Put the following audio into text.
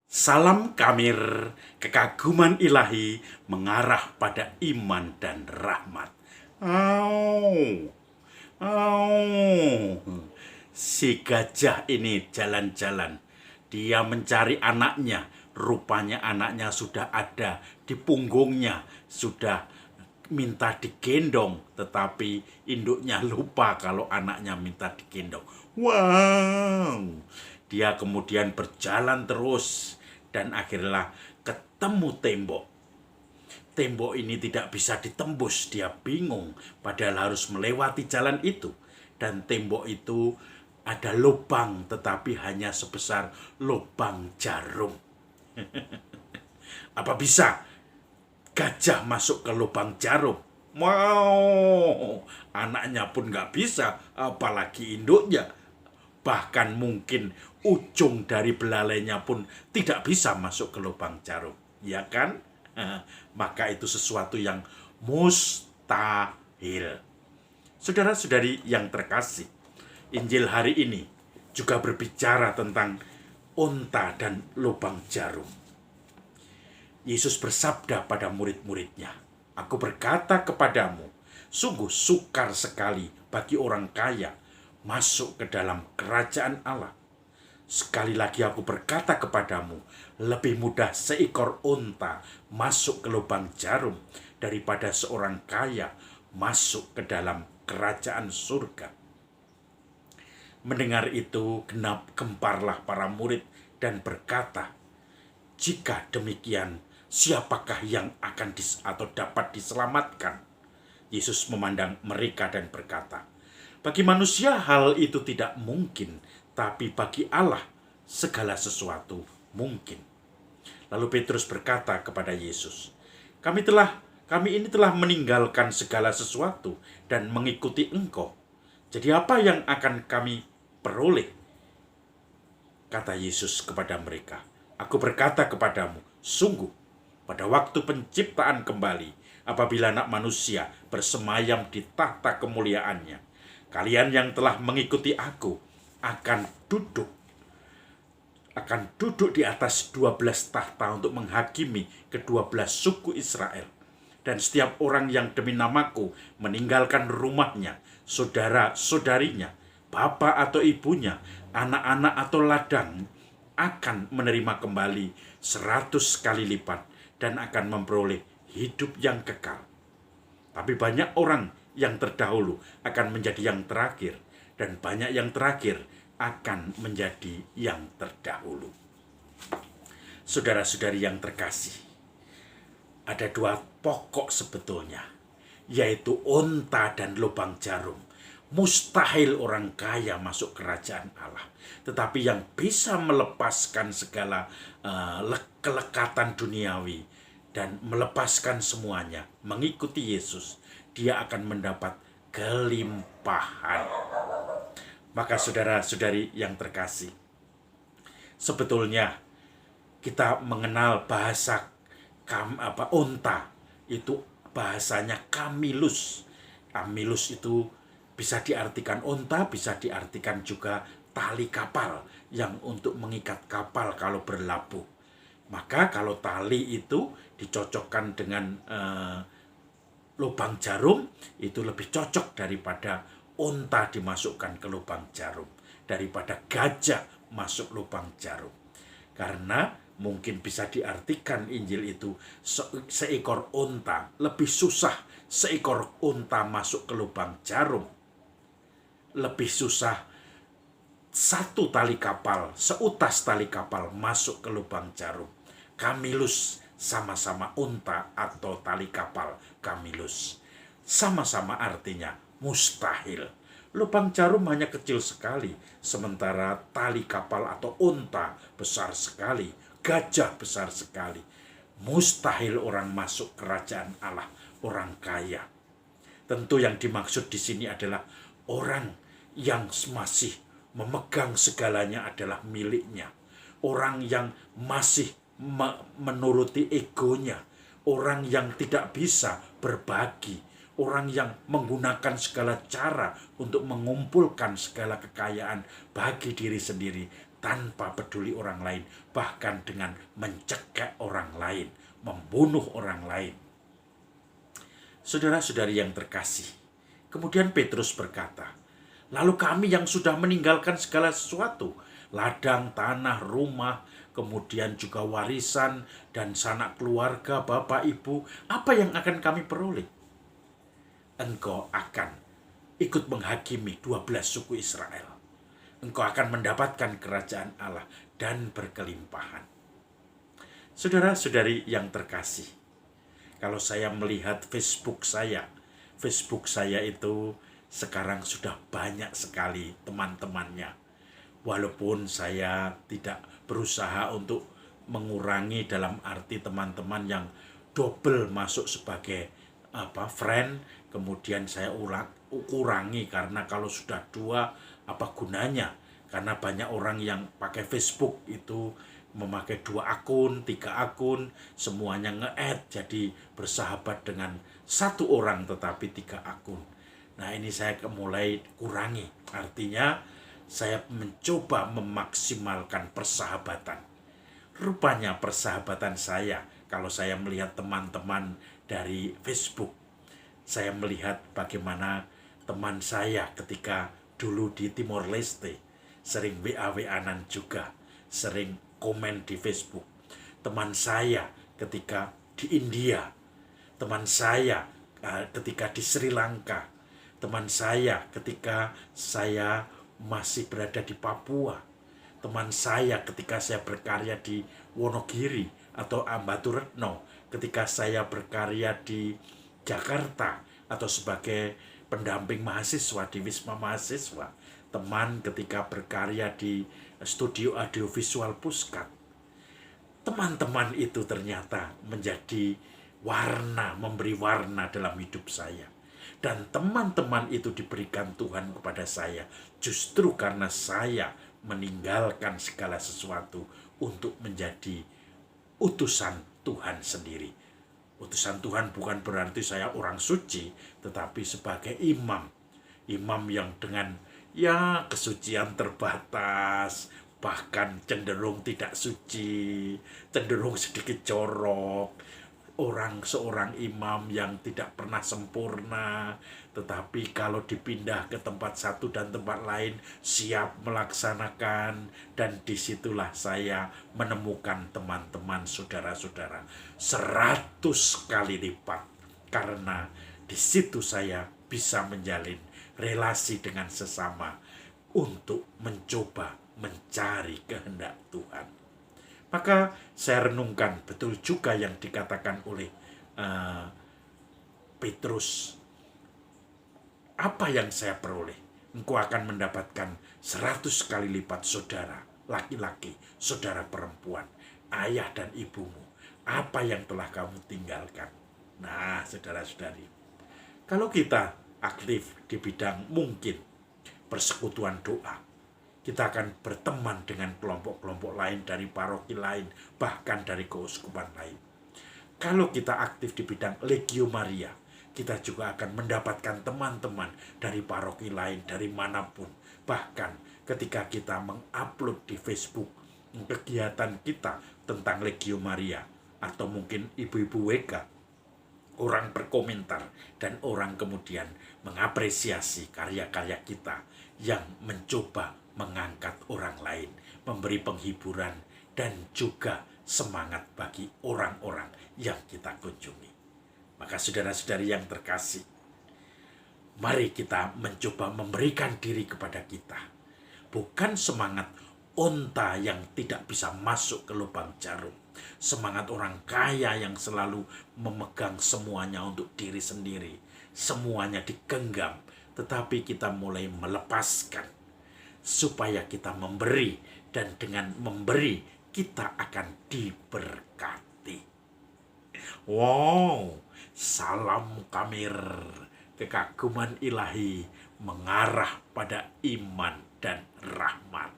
Salam Kamir, kekaguman ilahi mengarah pada iman dan rahmat. Au, au. Si gajah ini jalan-jalan. Dia mencari anaknya. Rupanya anaknya sudah ada di punggungnya. Sudah minta digendong. Tetapi induknya lupa kalau anaknya minta digendong. Wow. Dia kemudian berjalan terus. Dan akhirnya ketemu tembok. Tembok ini tidak bisa ditembus, dia bingung, padahal harus melewati jalan itu. Dan tembok itu ada lubang, tetapi hanya sebesar lubang jarum. Apa bisa gajah masuk ke lubang jarum? Wow, anaknya pun nggak bisa, apalagi induknya. Bahkan mungkin ujung dari belalainya pun tidak bisa masuk ke lubang jarum. Ya kan? Maka itu sesuatu yang mustahil. Saudara-saudari yang terkasih, Injil hari ini juga berbicara tentang unta dan lubang jarum. Yesus bersabda pada murid-muridnya, "Aku berkata kepadamu, sungguh sukar sekali bagi orang kaya masuk ke dalam kerajaan Allah. Sekali lagi aku berkata kepadamu, lebih mudah seekor unta masuk ke lubang jarum daripada seorang kaya masuk ke dalam kerajaan surga." Mendengar itu, genap gemparlah para murid dan berkata, "Jika demikian, siapakah yang akan atau dapat diselamatkan?" Yesus memandang mereka dan berkata, "Bagi manusia hal itu tidak mungkin, tapi bagi Allah segala sesuatu mungkin." Lalu Petrus berkata kepada Yesus, kami ini telah meninggalkan segala sesuatu dan mengikuti Engkau. Jadi apa yang akan kami peroleh?" Kata Yesus kepada mereka, "Aku berkata kepadamu, sungguh pada waktu penciptaan kembali, apabila Anak Manusia bersemayam di tahta kemuliaannya, kalian yang telah mengikuti aku akan duduk di atas 12 tahta untuk menghakimi ke-12 suku Israel. Dan setiap orang yang demi namaku meninggalkan rumahnya, saudara-saudarinya, bapak atau ibunya, anak-anak atau ladang, akan menerima kembali 100 kali lipat dan akan memperoleh hidup yang kekal. Tapi banyak orang yang terdahulu akan menjadi yang terakhir, dan banyak yang terakhir akan menjadi yang terdahulu. Saudara-saudari yang terkasih, ada dua pokok sebetulnya, yaitu unta dan lubang jarum. Mustahil orang kaya masuk kerajaan Allah. Tetapi yang bisa melepaskan segala kelekatan duniawi dan melepaskan semuanya, mengikuti Yesus, dia akan mendapat kelimpahan. Maka saudara-saudari yang terkasih, sebetulnya kita mengenal bahasa unta, itu bahasanya kamilus. Kamilus itu bisa diartikan unta, bisa diartikan juga tali kapal yang untuk mengikat kapal kalau berlabuh. Maka kalau tali itu dicocokkan dengan lubang jarum, itu lebih cocok daripada unta dimasukkan ke lubang jarum, daripada gajah masuk lubang jarum. Karena mungkin bisa diartikan Injil itu seekor unta, lebih susah seekor unta masuk ke lubang jarum. Lebih susah satu tali kapal, seutas tali kapal masuk ke lubang jarum. Kamilus sama-sama unta atau tali kapal kamilus. Sama-sama artinya mustahil. Lubang jarum hanya kecil sekali, sementara tali kapal atau unta besar sekali, gajah besar sekali. Mustahil orang masuk kerajaan Allah, orang kaya. Tentu yang dimaksud di sini adalah orang yang masih memegang segalanya adalah miliknya. Orang yang masih menuruti egonya. Orang yang tidak bisa berbagi. Orang yang menggunakan segala cara untuk mengumpulkan segala kekayaan bagi diri sendiri tanpa peduli orang lain, bahkan dengan mencekik orang lain, membunuh orang lain. Saudara-saudari yang terkasih, kemudian Petrus berkata, lalu kami yang sudah meninggalkan segala sesuatu, ladang, tanah, rumah, kemudian juga warisan dan sanak keluarga, bapak, ibu, apa yang akan kami peroleh? Engkau akan ikut menghakimi 12 suku Israel. Engkau akan mendapatkan kerajaan Allah dan berkelimpahan. Saudara-saudari yang terkasih, kalau saya melihat Facebook saya itu sekarang sudah banyak sekali teman-temannya. Walaupun saya tidak berusaha untuk mengurangi dalam arti teman-teman yang double masuk sebagai friend, kemudian saya kurangi karena kalau sudah 2 apa gunanya? Karena banyak orang yang pakai Facebook itu memakai 2 akun, 3 akun, semuanya nge-add jadi bersahabat dengan 1 orang tetapi 3 akun. Nah, ini saya mulai kurangi. Artinya saya mencoba memaksimalkan persahabatan. Rupanya persahabatan saya, kalau saya melihat teman-teman dari Facebook, saya melihat bagaimana teman saya ketika dulu di Timor Leste, sering WA-WA-an juga, sering komen di Facebook. Teman saya ketika di India, teman saya ketika di Sri Lanka, teman saya ketika saya masih berada di Papua, teman saya ketika saya berkarya di Wonogiri atau Ambaturano, ketika saya berkarya di Jakarta atau sebagai pendamping mahasiswa di Wisma Mahasiswa, teman ketika berkarya di studio audiovisual Puskat. Teman-teman itu ternyata menjadi warna, memberi warna dalam hidup saya. Dan teman-teman itu diberikan Tuhan kepada saya justru karena saya meninggalkan segala sesuatu untuk menjadi utusan Tuhan sendiri. Utusan Tuhan bukan berarti saya orang suci, tetapi sebagai imam. Imam yang dengan kesucian terbatas, bahkan cenderung tidak suci, cenderung sedikit jorok. Seorang imam yang tidak pernah sempurna, tetapi kalau dipindah ke tempat satu dan tempat lain siap melaksanakan. Dan disitulah saya menemukan teman-teman saudara-saudara 100 kali lipat, karena di situ saya bisa menjalin relasi dengan sesama untuk mencoba mencari kehendak Tuhan. Maka saya renungkan betul juga yang dikatakan oleh Petrus. Apa yang saya peroleh? Engkau akan mendapatkan 100 kali lipat, saudara laki-laki, saudara perempuan, ayah dan ibumu. Apa yang telah kamu tinggalkan? Nah, saudara-saudari, kalau kita aktif di bidang mungkin persekutuan doa, kita akan berteman dengan kelompok-kelompok lain dari paroki lain, bahkan dari keuskupan lain. Kalau kita aktif di bidang Legio Maria, kita juga akan mendapatkan teman-teman dari paroki lain, dari manapun. Bahkan ketika kita mengupload di Facebook kegiatan kita tentang Legio Maria, atau mungkin ibu-ibu WK, orang berkomentar dan orang kemudian mengapresiasi karya-karya kita yang mencoba mengangkat orang lain, memberi penghiburan dan juga semangat bagi orang-orang yang kita kunjungi. Maka saudara-saudari yang terkasih, mari kita mencoba memberikan diri kepada kita. Bukan semangat onta yang tidak bisa masuk ke lubang jarum. Semangat orang kaya yang selalu memegang semuanya untuk diri sendiri. Semuanya digenggam, tetapi kita mulai melepaskan supaya kita memberi, dan dengan memberi kita akan diberkati. Wow, salam kamir, kekaguman ilahi mengarah pada iman dan rahmat.